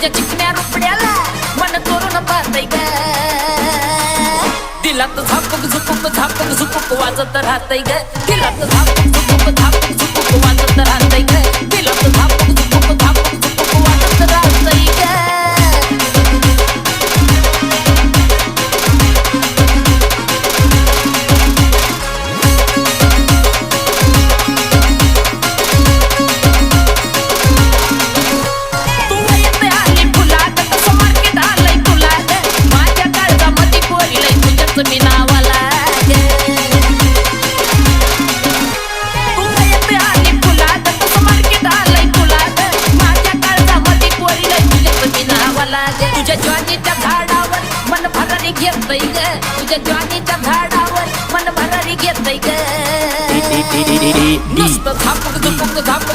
तुझ्या चिकण्या रुपड्याला मन चोरून पाहतय ग दिलात झापक झुपुक झापक झुपुक वाजत राहतय ग दिलात झापक झुपुक झापक झुपुक वाजत राहतय ग दिलात झापक झुपुक झापक झुपुक वाजत राहतय ग तुझ्या ज्वानीच्या झाडावर मन भरारी घेतय ग तुझ्या ज्वानीच्या झाडावर मन भरारी घेतय ग नुसतं झापक झुपुक झापक